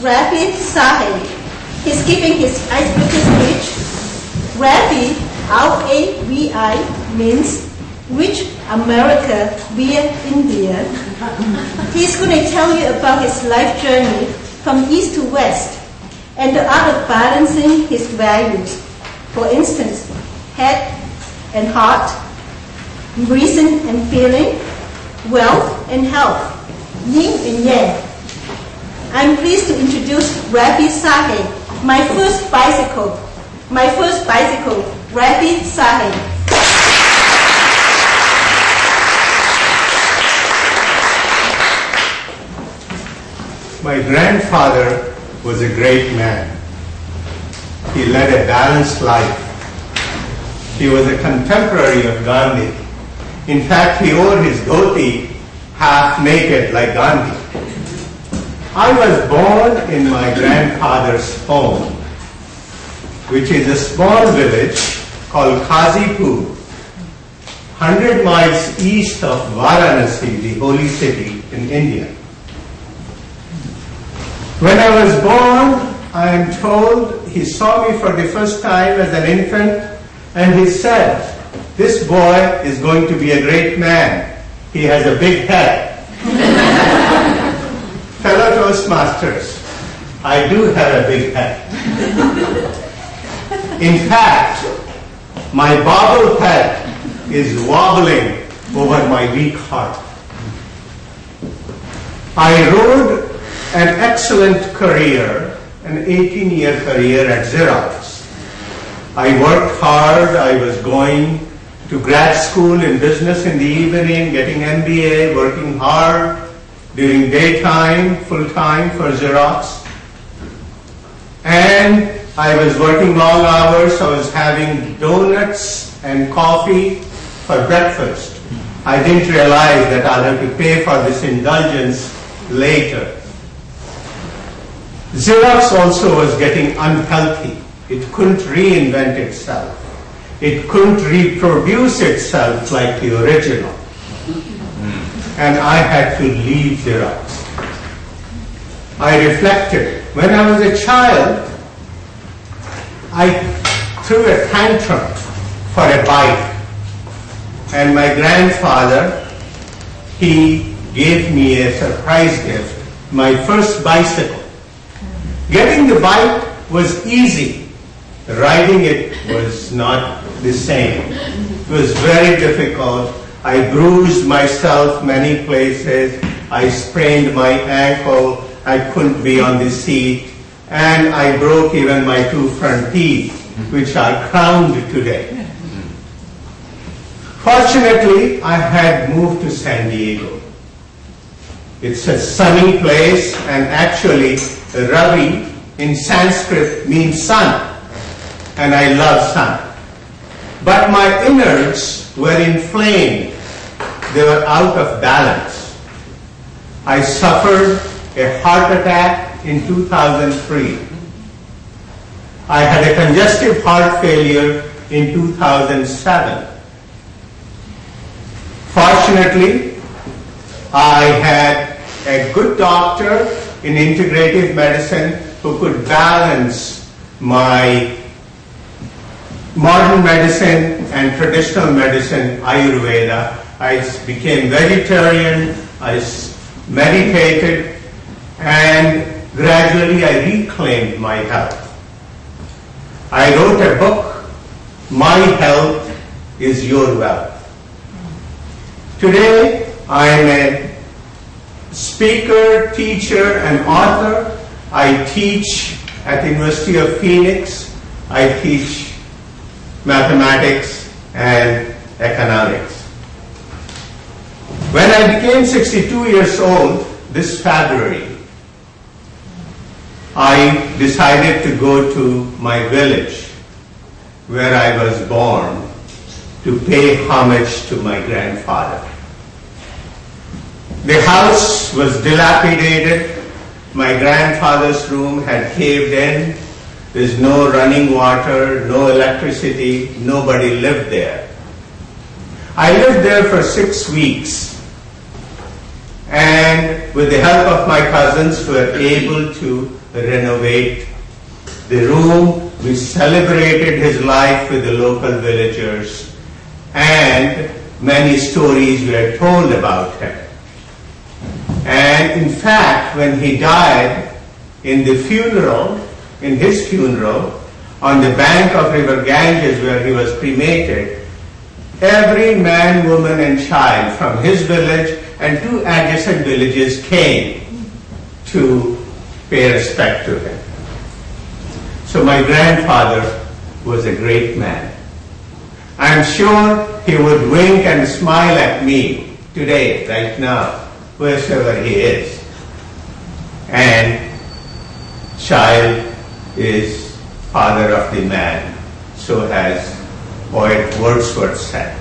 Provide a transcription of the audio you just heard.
Ravi Speech. He's giving his icebreaker speech. Ravi, R-A-V-I, means Rich America via India. He's going to tell you about his life journey from east to west and the art of balancing his values. For instance, head and heart, reason and feeling, wealth and health, yin and yang. I'm pleased to introduce Ravi Speech, my first bicycle, Ravi Speech. My grandfather was a great man. He led a balanced life. He was a contemporary of Gandhi. In fact, he wore his dhoti half naked like Gandhi. I was born in my grandfather's home, which is a small village called Kazipur, 100 miles east of Varanasi, the holy city in India. When I was born, I am told he saw me for the first time as an infant, and he said, "This boy is going to be a great man. He has a big head." Fellow Toastmasters, I do have a big head. In fact, my bobble head is wobbling over my weak heart. I rode an excellent career, an 18-year career at Xerox. I worked hard. I was going to grad school in business in the evening, getting MBA, working hard during daytime, full-time for Xerox. And I was working long hours. I was having donuts and coffee for breakfast. I didn't realize that I'll have to pay for this indulgence later. Xerox also was getting unhealthy. It couldn't reinvent itself. It couldn't reproduce itself like the original. And I had to leave Xerox. I reflected. When I was a child, I threw a tantrum for a bike. And my grandfather, he gave me a surprise gift, my first bicycle. Getting the bike was easy. Riding it was not the same. It was very difficult. I bruised myself many places. I sprained my ankle. I couldn't be on the seat. And I broke even my 2 front teeth, which are crowned today. Fortunately, I had moved to San Diego. It's a sunny place, and actually, Ravi in Sanskrit means sun, and I love sun. But my innards were inflamed. They were out of balance. I suffered a heart attack in 2003. I had a congestive heart failure in 2007. Fortunately, I had a good doctor in integrative medicine who could balance my modern medicine and traditional medicine, Ayurveda. I became vegetarian, I meditated, and gradually I reclaimed my health. I wrote a book, My Health is Your Wealth. Today, I am a speaker, teacher, and author. I teach at the University of Phoenix. I teach mathematics and economics. When I became 62 years old this February, I decided to go to my village where I was born to pay homage to my grandfather. The house was dilapidated. My grandfather's room had caved in. There's no running water, no electricity, nobody lived there. I lived there for 6 weeks. and with the help of my cousins were able to renovate the room. We celebrated his life with the local villagers, and many stories were told about him. And in fact, when he died, in his funeral, on the bank of River Ganges where he was cremated, every man, woman and child from his village and 2 adjacent villages came to pay respect to him. So my grandfather was a great man. I'm sure he would wink and smile at me today, right now, wherever he is. And child is father of the man, so has poet Wordsworth said.